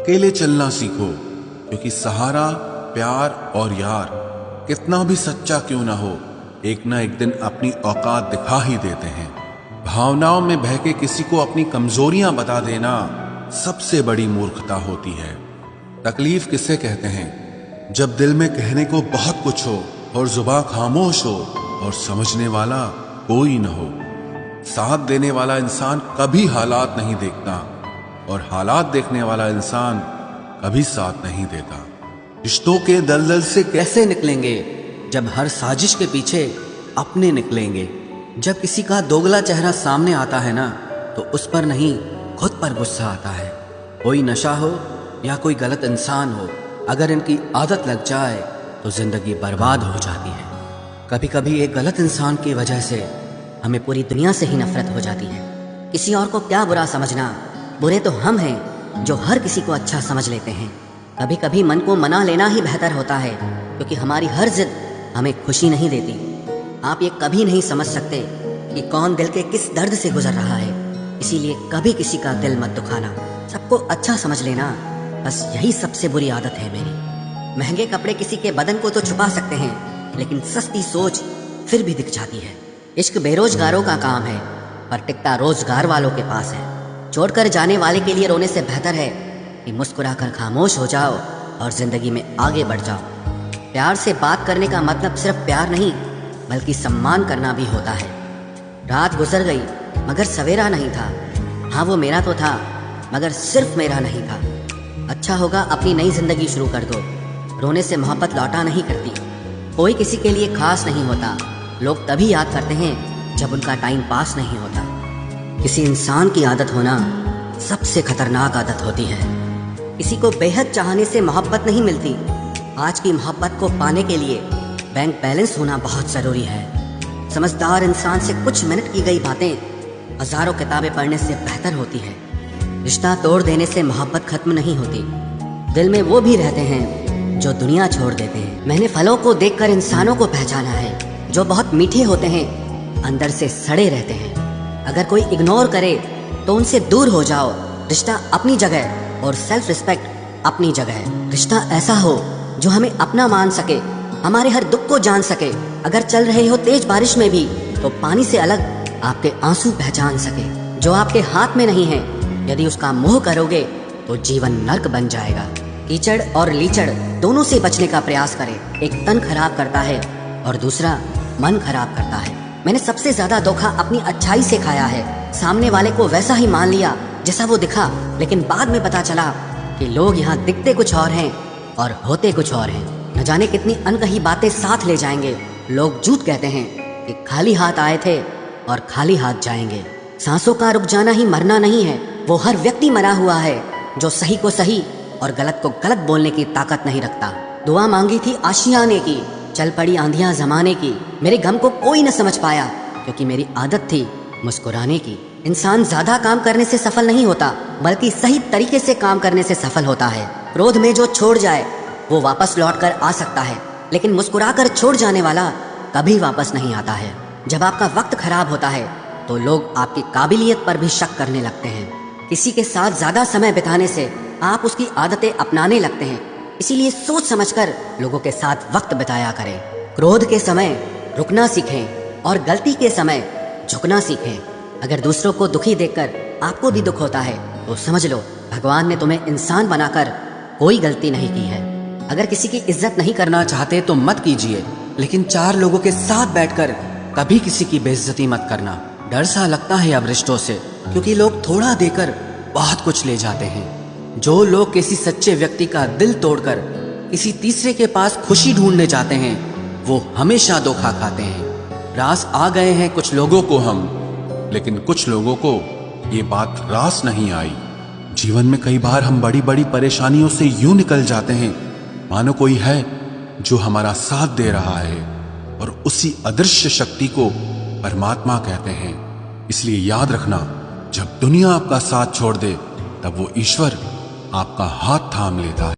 अकेले चलना सीखो, क्योंकि सहारा, प्यार और यार कितना भी सच्चा क्यों ना हो, एक ना एक दिन अपनी औकात दिखा ही देते हैं। भावनाओं में बह के किसी को अपनी कमजोरियां बता देना सबसे बड़ी मूर्खता होती है। तकलीफ किसे कहते हैं? जब दिल में कहने को बहुत कुछ हो और जुबान खामोश हो और समझने वाला कोई न हो। साथ देने वाला इंसान कभी हालात नहीं देखता और हालात देखने वाला इंसान कभी साथ नहीं देता। रिश्तों के दलदल से कैसे निकलेंगे जब हर साजिश के पीछे अपने निकलेंगे। जब किसी का दोगला चेहरा सामने आता है ना, तो उस पर नहीं खुद पर गुस्सा आता है। कोई नशा हो या कोई गलत इंसान हो, अगर इनकी आदत लग जाए तो जिंदगी बर्बाद हो जाती है। कभी कभी एक गलत इंसान की वजह से हमें पूरी दुनिया से ही नफरत हो जाती है। किसी और को क्या बुरा समझना, बुरे तो हम हैं जो हर किसी को अच्छा समझ लेते हैं। कभी कभी मन को मना लेना ही बेहतर होता है, क्योंकि हमारी हर जिद हमें खुशी नहीं देती। आप ये कभी नहीं समझ सकते कि कौन दिल के किस दर्द से गुजर रहा है, इसीलिए कभी किसी का दिल मत दुखाना, सबको अच्छा समझ लेना। बस यही सबसे बुरी आदत है मेरी। महंगे कपड़े किसी के बदन को तो छुपा सकते हैं, लेकिन सस्ती सोच फिर भी दिख जाती है। इश्क बेरोजगारों का काम है, पर टिकता रोजगार वालों के पास है। छोड़कर जाने वाले के लिए रोने से बेहतर है कि मुस्कुराकर खामोश हो जाओ और जिंदगी में आगे बढ़ जाओ। प्यार से बात करने का मतलब सिर्फ प्यार नहीं, बल्कि सम्मान करना भी होता है। रात गुजर गई मगर सवेरा नहीं था। हाँ, वो मेरा तो था, मगर सिर्फ मेरा नहीं था। अच्छा होगा अपनी नई जिंदगी शुरू कर दो। रोने से मोहब्बत लौटा नहीं करती। कोई किसी के लिए खास नहीं होता। लोग तभी याद करते हैं जब उनका टाइम पास नहीं होता। किसी इंसान की आदत होना सबसे खतरनाक आदत होती है। किसी को बेहद चाहने से मोहब्बत नहीं मिलती। आज की मोहब्बत को पाने के लिए बैंक बैलेंस होना बहुत जरूरी है। समझदार इंसान से कुछ मिनट की गई बातें हजारों किताबें पढ़ने से बेहतर होती है। रिश्ता तोड़ देने से मोहब्बत खत्म नहीं होती। दिल में वो भी रहते हैं जो दुनिया छोड़ देते हैं। मैंने फलों को देखकर इंसानों को पहचाना है, जो बहुत मीठे होते हैं, अंदर से सड़े रहते हैं। अगर कोई इग्नोर करे तो उनसे दूर हो जाओ। रिश्ता अपनी जगह और सेल्फ रिस्पेक्ट अपनी जगह है। रिश्ता ऐसा हो जो हमें अपना मान सके, हमारे हर दुख को जान सके। अगर चल रहे हो तेज बारिश में भी, तो पानी से अलग आपके आंसू पहचान सके। जो आपके हाथ में नहीं है, यदि उसका मोह करोगे तो जीवन नर्क बन जाएगा। कीचड़ और लीचड़ दोनों से बचने का प्रयास करें। एक तन खराब करता है और दूसरा मन खराब करता है। मैंने सबसे ज्यादा धोखा अपनी अच्छाई से खाया है। सामने वाले को वैसा ही मान लिया जैसा वो दिखा, लेकिन बाद में पता चला कि लोग यहाँ दिखते कुछ और हैं और होते कुछ और हैं। न जाने कितनी अनकही बातें साथ ले जाएंगे। लोग झूठ कहते हैं कि खाली हाथ आए थे और खाली हाथ जाएंगे। सांसों का रुक जाना ही मरना नहीं है। वो हर व्यक्ति मरा हुआ है जो सही को सही और गलत को गलत बोलने की ताकत नहीं रखता। दुआ मांगी थी आशियाने की, चल पड़ी आंधियां जमाने की। मेरे गम को कोई न समझ पाया, क्योंकि मेरी आदत थी मुस्कुराने की। इंसान ज्यादा काम करने से सफल नहीं होता, बल्कि सही तरीके से काम करने से सफल होता है। क्रोध में जो छोड़ जाए वो वापस लौट कर आ सकता है, लेकिन मुस्कुराकर छोड़ जाने वाला कभी वापस नहीं आता है। जब आपका वक्त खराब होता है तो लोग आपकी काबिलियत पर भी शक करने लगते हैं। किसी के साथ ज्यादा समय बिताने से आप उसकी आदतें अपनाने लगते हैं। इसीलिए सोच समझकर लोगों के साथ वक्त बिताया करें। क्रोध के समय रुकना सीखें और गलती के समय झुकना सीखें। अगर दूसरों को दुखी देखकर आपको भी दुख होता है तो समझ लो भगवान ने तुम्हें इंसान बनाकर कोई गलती नहीं की है। अगर किसी की इज्जत नहीं करना चाहते तो मत कीजिए, लेकिन चार लोगों के साथ बैठकर कभी किसी की बेइज्जती मत करना। डर सा लगता है अब रिश्तों से, क्योंकि लोग थोड़ा देकर बहुत कुछ ले जाते हैं। जो लोग किसी सच्चे व्यक्ति का दिल तोड़कर किसी तीसरे के पास खुशी ढूंढने जाते हैं, वो हमेशा धोखा खाते हैं। रास आ गए हैं कुछ लोगों को हम, लेकिन कुछ लोगों को ये बात रास नहीं आई। जीवन में कई बार हम बड़ी बड़ी परेशानियों से यूं निकल जाते हैं मानो कोई है जो हमारा साथ दे रहा है, और उसी अदृश्य शक्ति को परमात्मा कहते हैं। इसलिए याद रखना, जब दुनिया आपका साथ छोड़ दे, तब वो ईश्वर आपका हाथ थाम लेता है।